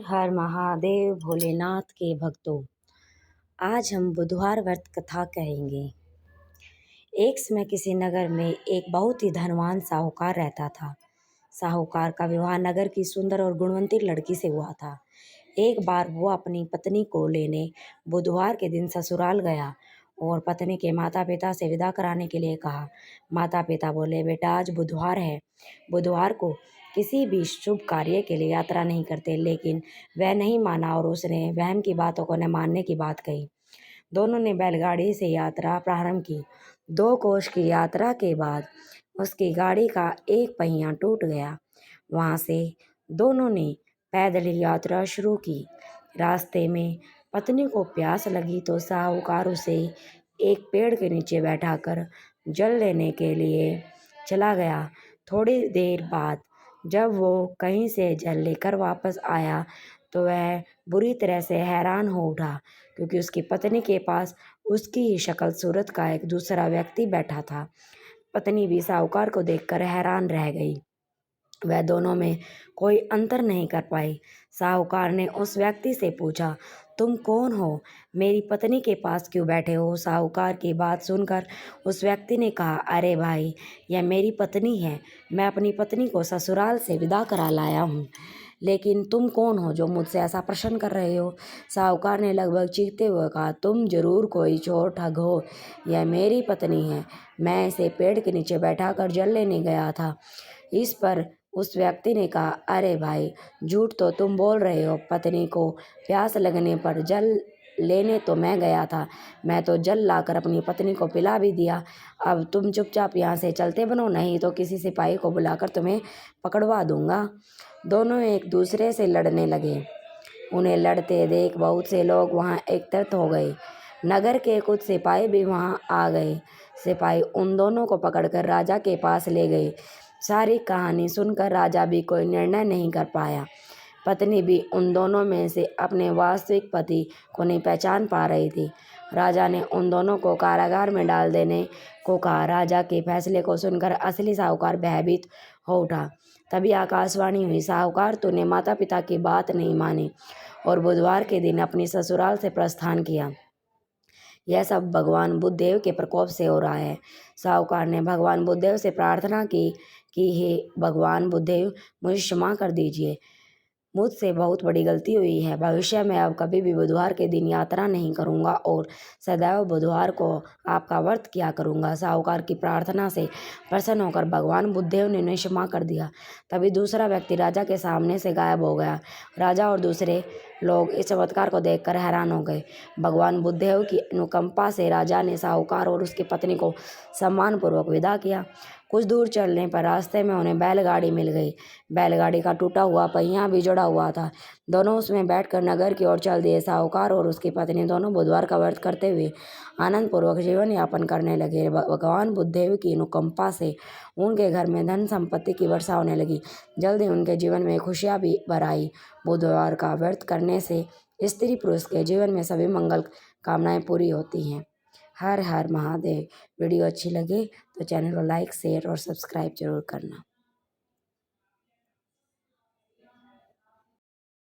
हर महादेव भोलेनाथ के भक्तों, आज हम बुधवार व्रत कथा कहेंगे। एक समय किसी नगर में एक बहुत ही धनवान साहूकार रहता था। साहूकार का विवाह नगर की सुंदर और गुणवंती लड़की से हुआ था। एक बार वो अपनी पत्नी को लेने बुधवार के दिन ससुराल गया और पत्नी के माता पिता से विदा कराने के लिए कहा। माता पिता बोले, बेटा आज बुधवार है, बुधवार को किसी भी शुभ कार्य के लिए यात्रा नहीं करते, लेकिन वह नहीं माना और उसने बहन की बातों को न मानने की बात कही। दोनों ने बैलगाड़ी से यात्रा प्रारंभ की। 2 कोस की यात्रा के बाद उसकी गाड़ी का एक पहिया टूट गया। वहां से दोनों ने पैदल ही यात्रा शुरू की। रास्ते में पत्नी को प्यास लगी तो साहूकार उसे एक पेड़ के नीचे बैठाकर जल लेने के लिए चला गया। थोड़ी देर बाद जब वो कहीं से जल लेकर वापस आया तो वह बुरी तरह से हैरान हो उठा, क्योंकि उसकी पत्नी के पास उसकी ही शक्ल सूरत का एक दूसरा व्यक्ति बैठा था। पत्नी भी साहूकार को देखकर हैरान रह गई। वह दोनों में कोई अंतर नहीं कर पाई। साहूकार ने उस व्यक्ति से पूछा, तुम कौन हो? मेरी पत्नी के पास क्यों बैठे हो? साहूकार की बात सुनकर उस व्यक्ति ने कहा, अरे भाई, यह मेरी पत्नी है। मैं अपनी पत्नी को ससुराल से विदा करा लाया हूँ, लेकिन तुम कौन हो जो मुझसे ऐसा प्रश्न कर रहे हो? साहूकार ने लगभग चीखते हुए कहा, तुम जरूर कोई चोर ठग हो। यह मेरी पत्नी है। मैं इसे पेड़ के नीचे बैठा कर जल लेने गया था। इस पर उस व्यक्ति ने कहा, अरे भाई, झूठ तो तुम बोल रहे हो। पत्नी को प्यास लगने पर जल लेने तो मैं गया था। मैं तो जल लाकर अपनी पत्नी को पिला भी दिया। अब तुम चुपचाप यहाँ से चलते बनो, नहीं तो किसी सिपाही को बुलाकर तुम्हें पकड़वा दूंगा। दोनों एक दूसरे से लड़ने लगे। उन्हें लड़ते देख बहुत से लोग वहाँ एकत्रित हो गए। नगर के कुछ सिपाही भी वहाँ आ गए। सिपाही उन दोनों को पकड़कर राजा के पास ले गए। सारी कहानी सुनकर राजा भी कोई निर्णय नहीं कर पाया। पत्नी भी उन दोनों में से अपने वास्तविक पति को नहीं पहचान पा रही थी। राजा ने उन दोनों को कारागार में डाल देने को कहा। राजा के फैसले को सुनकर असली साहूकार भयभीत हो उठा। तभी आकाशवाणी हुई, साहूकार, तूने माता पिता की बात नहीं मानी और बुधवार के दिन अपनी ससुराल से प्रस्थान किया। यह सब भगवान बुद्धदेव के प्रकोप से हो रहा है। साहूकार ने भगवान बुद्धदेव से प्रार्थना की कि हे भगवान बुद्धदेव, मुझे क्षमा कर दीजिए। मुझसे बहुत बड़ी गलती हुई है। भविष्य में अब कभी भी बुधवार के दिन यात्रा नहीं करूंगा और सदैव बुधवार को आपका व्रत किया करूंगा। साहूकार की प्रार्थना से प्रसन्न होकर भगवान बुद्धदेव ने उन्हें क्षमा कर दिया। तभी दूसरा व्यक्ति राजा के सामने से गायब हो गया। राजा और दूसरे लोग इस चमत्कार को देखकर हैरान हो गए। भगवान बुद्धदेव की अनुकंपा से राजा ने साहूकार और उसकी पत्नी को सम्मानपूर्वक विदा किया। कुछ दूर चलने पर रास्ते में उन्हें बैलगाड़ी मिल गई। बैलगाड़ी का टूटा हुआ पहिया भी जुड़ा हुआ था। दोनों उसमें बैठकर नगर की ओर चल दिए। साहूकार और उसकी पत्नी दोनों बुधवार का व्रत करते हुए आनंदपूर्वक जीवन यापन करने लगे। भगवान बुद्धदेव की अनुकंपा से उनके घर में धन संपत्ति की वर्षा होने लगी। जल्द ही उनके जीवन में खुशियाँ भी भर आई। बुधवार का व्रत करने से स्त्री पुरुष के जीवन में सभी मंगल कामनाएं पूरी होती हैं। हर हर महादेव। वीडियो अच्छी लगे तो चैनल को लाइक, शेयर और सब्सक्राइब जरूर करना।